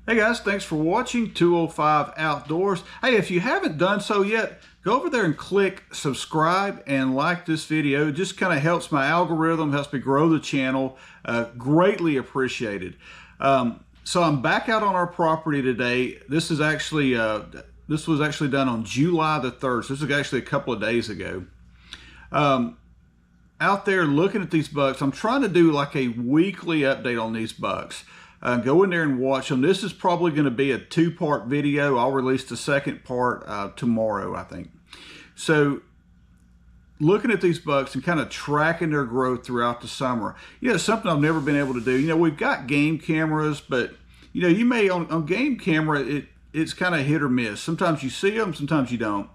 Hey guys, thanks for watching 205 Outdoors. Hey, if you haven't done so yet, go over there and click subscribe and like this video. It just kind of helps my algorithm, helps me grow the channel. Greatly appreciated. So I'm back out on our property today. This was actually done on July the 3rd. So this is actually a couple of days ago. Out there looking at these bucks, I'm trying to do like a weekly update on these bucks. Go in there and watch them. This is probably going to be a two-part video. I'll release the second part tomorrow, I think. So looking at these bucks and kind of tracking their growth throughout the summer. You know, something I've never been able to do. You know, we've got game cameras, but you know, you may on game camera, it's kind of hit or miss. Sometimes you see them, sometimes you don't.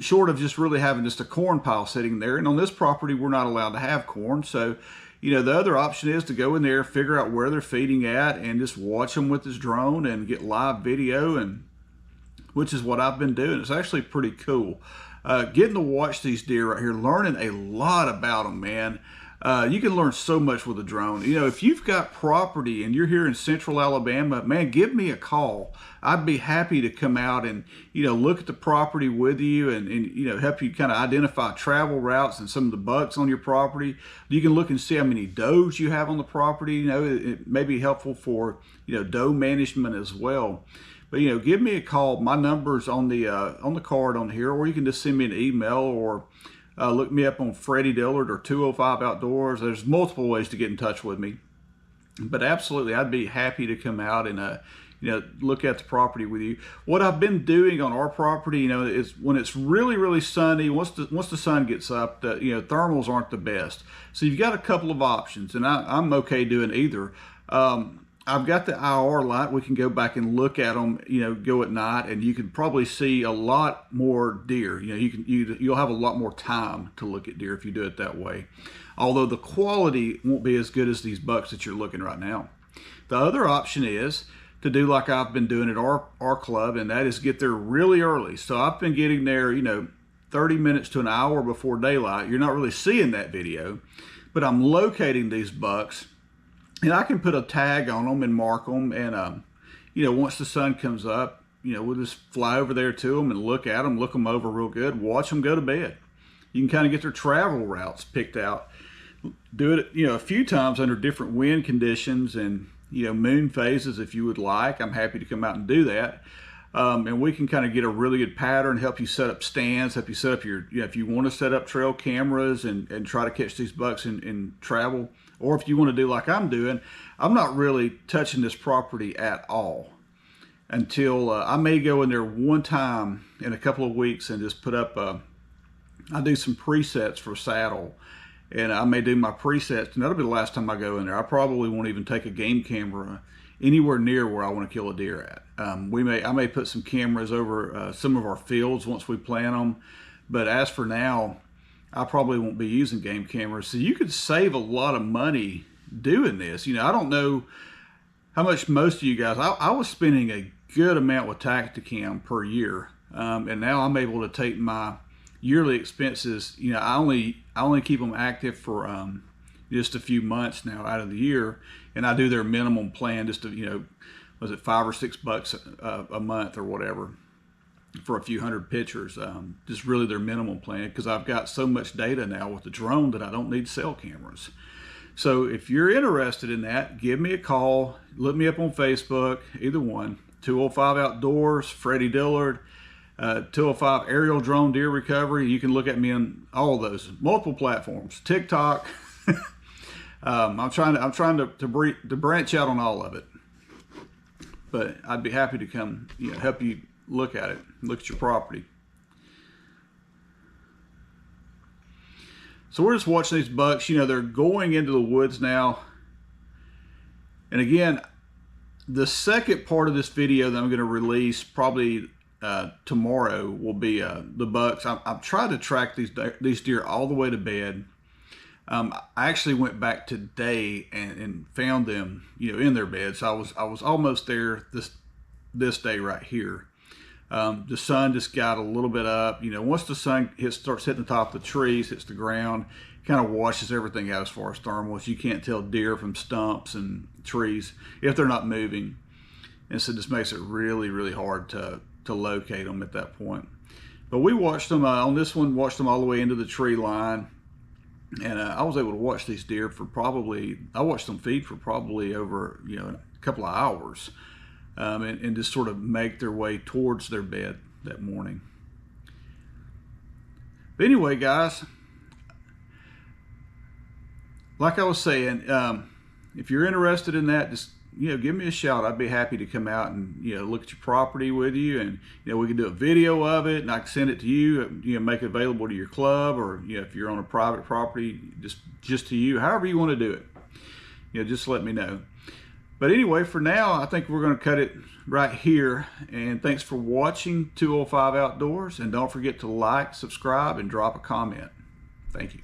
Short of just really having just a corn pile sitting there. And on this property, we're not allowed to have corn. So, you know, the other option is to go in there, figure out where they're feeding at, and just watch them with this drone and get live video, and which is what I've been doing. It's actually pretty cool. Getting to watch these deer right here, learning a lot about them, man. You can learn so much with a drone. You know, if you've got property and you're here in central Alabama, man, give me a call. I'd be happy to come out and, you know, look at the property with you and you know, help you kind of identify travel routes and some of the bucks on your property. You can look and see how many does you have on the property. You know, it may be helpful for, you know, doe management as well. But, you know, give me a call. My number's on the card on here, or you can just send me an email, or look me up on Freddy Dillard or 205 Outdoors. There's multiple ways to get in touch with me. But absolutely, I'd be happy to come out and you know, look at the property with you. What I've been doing on our property, you know, is when it's really, really sunny, once the sun gets up, you know, thermals aren't the best. So you've got a couple of options, and I'm okay doing either. I've got the IR light. We can go back and look at them, you know, go at night, and you can probably see a lot more deer. You know, you'll have a lot more time to look at deer if you do it that way. Although the quality won't be as good as these bucks that you're looking right now. The other option is to do like I've been doing at our club, and that is get there really early. So I've been getting there, you know, 30 minutes to an hour before daylight. You're not really seeing that video, but I'm locating these bucks. And I can put a tag on them and mark them, and you know, once the sun comes up, you know, we'll just fly over there to them and look at them, look them over real good, watch them go to bed. You can kind of get their travel routes picked out. Do it, you know, a few times under different wind conditions and, you know, moon phases if you would like. I'm happy to come out and do that. And we can kind of get a really good pattern, help you set up stands, help you set up your, you know, if you want to set up trail cameras and try to catch these bucks in travel. Or if you want to do like I'm doing, I'm not really touching this property at all until I may go in there one time in a couple of weeks and just put up, I do some presets for saddle, and I may do my presets, and that'll be the last time I go in there. I probably won't even take a game camera anywhere near where I want to kill a deer at. I may put some cameras over some of our fields once we plant them, but as for now, I probably won't be using game cameras. So you could save a lot of money doing this. You know, I don't know how much most of you guys, I was spending a good amount with Tacticam per year. And now I'm able to take my yearly expenses. You know, I only keep them active for just a few months now out of the year. And I do their minimum plan just to, you know, was it $5 or $6 a month or whatever, for a few hundred pictures, just really their minimum plan, because I've got so much data now with the drone that I don't need cell cameras. So if you're interested in that, give me a call, look me up on Facebook, either one, 205 Outdoors, Freddy Dillard, 205 Aerial Drone Deer Recovery. You can look at me on all of those, multiple platforms, TikTok. I'm trying to branch out on all of it, but I'd be happy to come, you know, help you look at it, look at your property. So we're just watching these bucks. You know, they're going into the woods now. And again, the second part of this video that I'm going to release probably tomorrow will be the bucks. I'm trying to track these deer all the way to bed. I actually went back today and found them, you know, in their beds. So I was almost there this day right here. The sun just got a little bit up. You know, once the sun starts hitting the top of the trees, hits the ground, kind of washes everything out as far as thermals. You can't tell deer from stumps and trees if they're not moving. and so this makes it really, really hard to locate them at that point. But we watched them on this one, watched them all the way into the tree line, and I was able to watch these deer for probably, I watched them feed for probably over, you know, a couple of hours, and just sort of make their way towards their bed that morning. But anyway, guys, like I was saying, if you're interested in that, just, you know, give me a shout. I'd be happy to come out and, you know, look at your property with you, and, you know, we can do a video of it, and I can send it to you, you know, make it available to your club, or, you know, if you're on a private property, just to you, however you want to do it, you know, just let me know. But anyway, for now, I think we're going to cut it right here, and thanks for watching 205 Outdoors, and don't forget to like, subscribe, and drop a comment. Thank you.